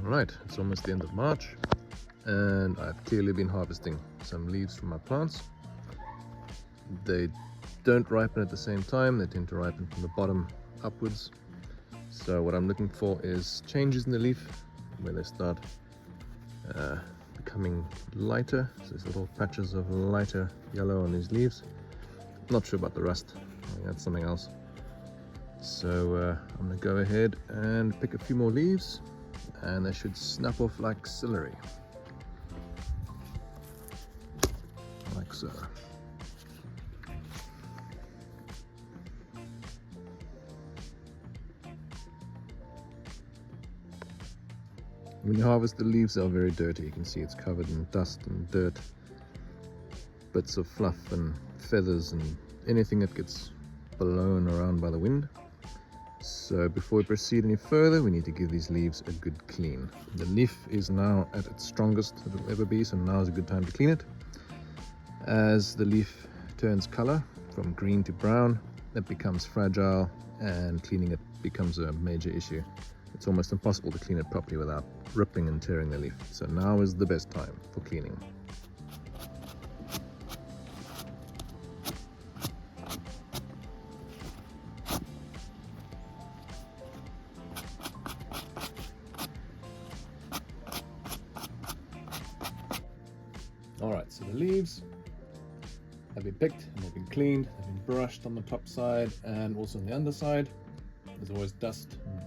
Right, it's almost the end of March and I've clearly been harvesting some leaves from my plants. They don't ripen at the same time, they tend to ripen from the bottom upwards. So what I'm looking for is changes in the leaf where they start becoming lighter. So there's little patches of lighter yellow on these leaves. Not sure about the rust, I think that's something else. So I'm going to go ahead and pick a few more leaves and they should snap off like celery. Like so. When you harvest, the leaves are very dirty. You can see it's covered in dust and dirt, bits of fluff and feathers and anything that gets blown around by the wind. So before we proceed any further, we need to give these leaves a good clean. The leaf is now at its strongest it will ever be, so now is a good time to clean it. As the leaf turns color from green to brown, it becomes fragile and cleaning it becomes a major issue. It's almost impossible to clean it properly without ripping and tearing the leaf. So now is the best time for cleaning. Alright, so the leaves have been picked and they've been cleaned, they've been brushed on the top side and also on the underside. There's always dust and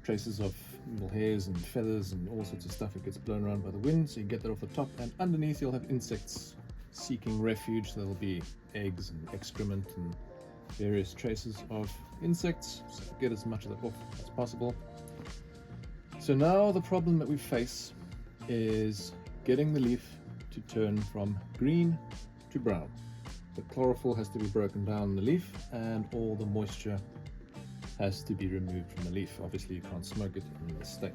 traces of little hairs and feathers and all sorts of stuff that gets blown around by the wind, so you get that off the top, and underneath you'll have insects seeking refuge. So there'll be eggs and excrement and various traces of insects, so get as much of that off as possible. So now the problem that we face is getting the leaf to turn from green to brown. The chlorophyll has to be broken down in the leaf and all the moisture has to be removed from the leaf. Obviously you can't smoke it in this state.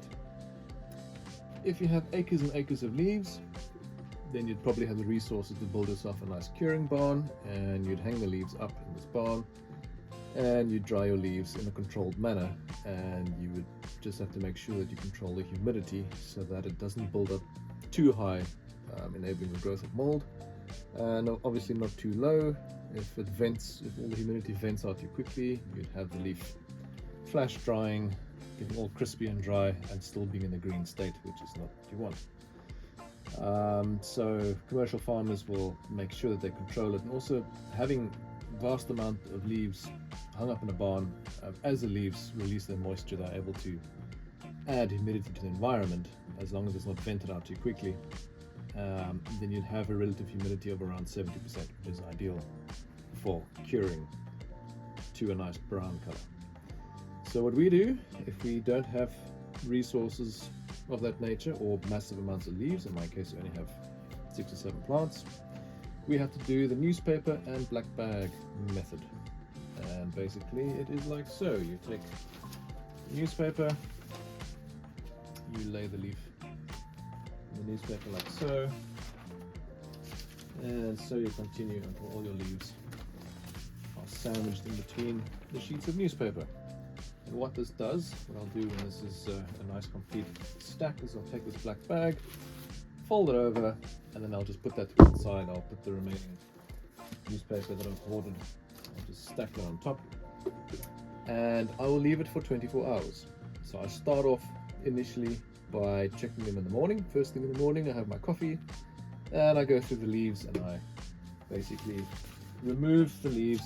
If you have acres and acres of leaves, then you'd probably have the resources to build yourself a nice curing barn, and you'd hang the leaves up in this barn and you'd dry your leaves in a controlled manner, and you would just have to make sure that you control the humidity so that it doesn't build up too high, enabling the growth of mold, and obviously not too low. If all the humidity vents out too quickly, you'd have the leaf flash drying, getting all crispy and dry and still being in the green state, which is not what you want. So commercial farmers will make sure that they control it, and also having vast amount of leaves hung up in a barn, as the leaves release their moisture, they're able to add humidity to the environment as long as it's not vented out too quickly. Then you'd have a relative humidity of around 70%, which is ideal for curing to a nice brown color. So what we do, if we don't have resources of that nature or massive amounts of leaves, in my case I only have 6 or 7 plants, we have to do the newspaper and black bag method. And basically it is like so. You take the newspaper, you lay the leaf in the newspaper like so, and so you continue until all your leaves are sandwiched in between the sheets of newspaper. And what this does, what I'll do when this is a nice complete stack, is I'll take this black bag, fold it over, and then I'll just put that to one side. I'll put the remaining newspaper that I've hoarded, I'll just stack that on top, and I will leave it for 24 hours. So I start off initially by checking them in the morning. First thing in the morning I have my coffee and I go through the leaves and I basically remove the leaves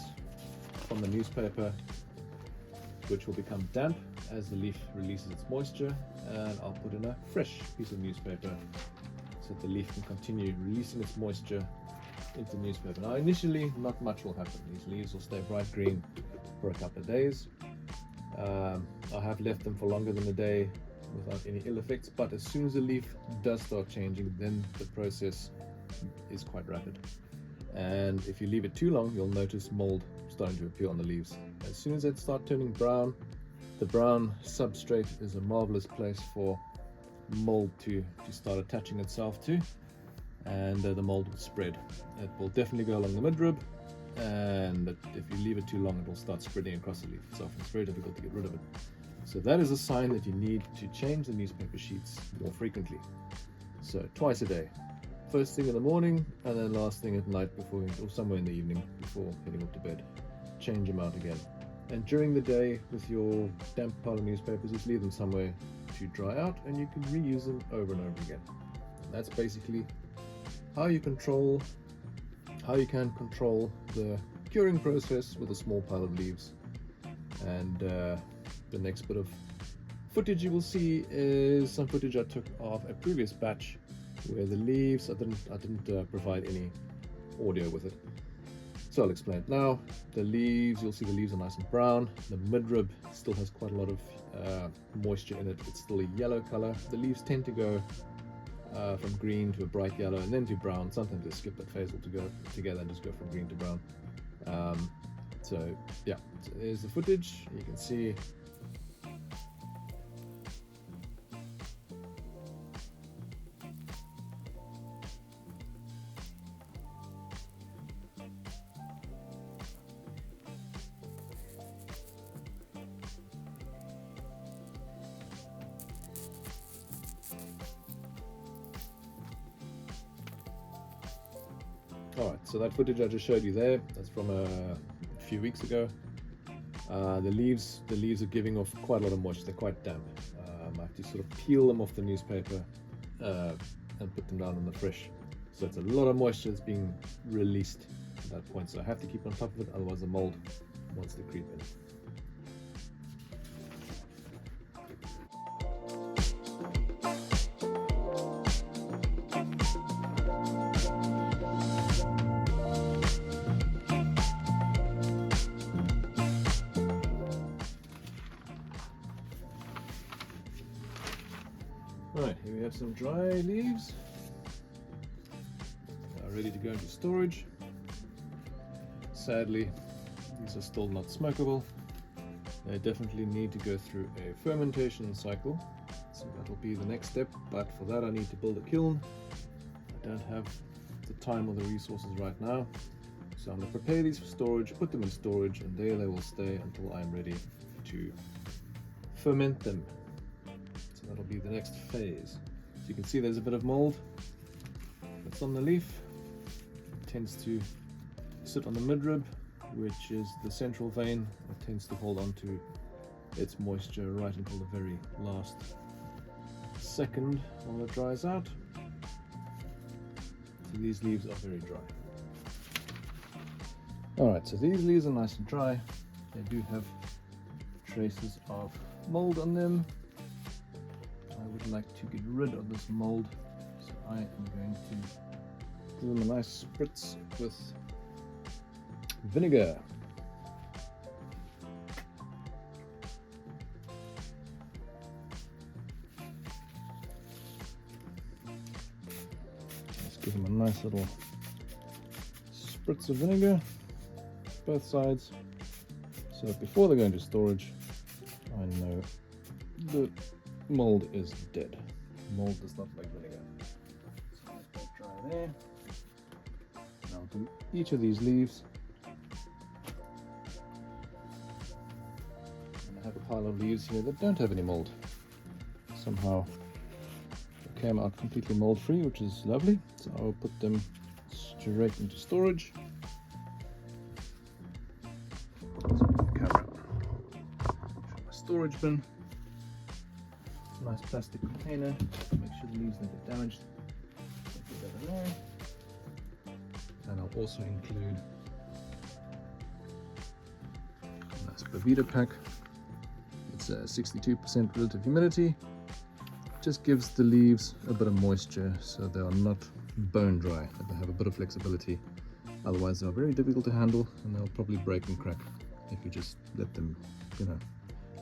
from the newspaper, which will become damp as the leaf releases its moisture, and I'll put in a fresh piece of newspaper so that the leaf can continue releasing its moisture into the newspaper. Now initially not much will happen. These leaves will stay bright green for a couple of days. I have left them for longer than a day without any ill effects, but as soon as the leaf does start changing, then the process is quite rapid. And if you leave it too long, you'll notice mold starting to appear on the leaves. As soon as they start turning brown, the brown substrate is a marvelous place for mold to start attaching itself to, and the mold will spread. It will definitely go along the midrib, and if you leave it too long, it will start spreading across the leaf itself. It's very difficult to get rid of it. So that is a sign that you need to change the newspaper sheets more frequently. So twice a day, first thing in the morning and then last thing at night before, or somewhere in the evening before heading up to bed. Change them out again. And during the day with your damp pile of newspapers, just leave them somewhere to dry out and you can reuse them over and over again. And that's basically how you can control the curing process with a small pile of leaves. And the next bit of footage you will see is some footage I took of a previous batch where the leaves, I didn't provide any audio with it. So I'll explain it now. The leaves, you'll see the leaves are nice and brown. The midrib still has quite a lot of moisture in it. It's still a yellow color. The leaves tend to go from green to a bright yellow and then to brown. Sometimes they skip that phase altogether and just go from green to brown. So yeah, so there's the footage. You can see Alright, so that footage I just showed you there, that's from a few weeks ago. The leaves are giving off quite a lot of moisture, they're quite damp. I have to sort of peel them off the newspaper and put them down on the fresh. So it's a lot of moisture that's being released at that point, so I have to keep on top of it, otherwise the mold wants to creep in. Right, here we have some dry leaves, ready to go into storage. Sadly, these are still not smokable. They definitely need to go through a fermentation cycle, so that'll be the next step, but for that I need to build a kiln. I don't have the time or the resources right now, so I'm going to prepare these for storage, put them in storage, and there they will stay until I'm ready to ferment them. So that'll be the next phase. So you can see there's a bit of mold that's on the leaf. It tends to sit on the midrib, which is the central vein. It tends to hold on to its moisture right until the very last second while it dries out. So these leaves are very dry. Alright, so these leaves are nice and dry. They do have traces of mold on them. I would like to get rid of this mold, so I am going to give them a nice spritz with vinegar. Let's give them a nice little spritz of vinegar, both sides, so that before they go into storage, I know the mold is dead. Mold does not like vinegar. So let's go dry there. Now do each of these leaves. And I have a pile of leaves here that don't have any mold. Somehow they came out completely mold free, which is lovely. So I will put them straight into storage. Cover up. My storage bin. Nice plastic container, make sure the leaves don't get damaged. Put that in there. And I'll also include a nice Bovita pack. It's a 62% relative humidity. Just gives the leaves a bit of moisture so they are not bone dry, that they have a bit of flexibility. Otherwise they are very difficult to handle and they'll probably break and crack if you just let them,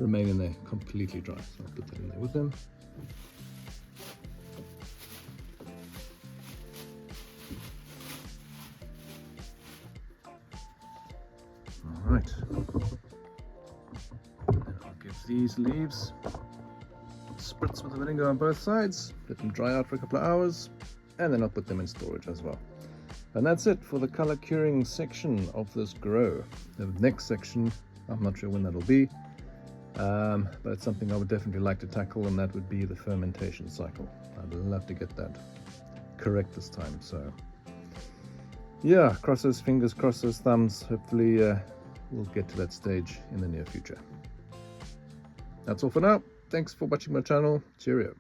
remain in there completely dry. So I'll put that in there with them. Alright. Then I'll give these leaves spritz with the vinegar on both sides, let them dry out for a couple of hours, and then I'll put them in storage as well. And that's it for the color curing section of this grow. The next section, I'm not sure when that'll be. but it's something I would definitely like to tackle, and that would be the fermentation cycle. I'd love to get that correct this time. So yeah, cross those fingers, cross those thumbs. Hopefully we'll get to that stage in the near future. That's all for now. Thanks for watching my channel. Cheerio.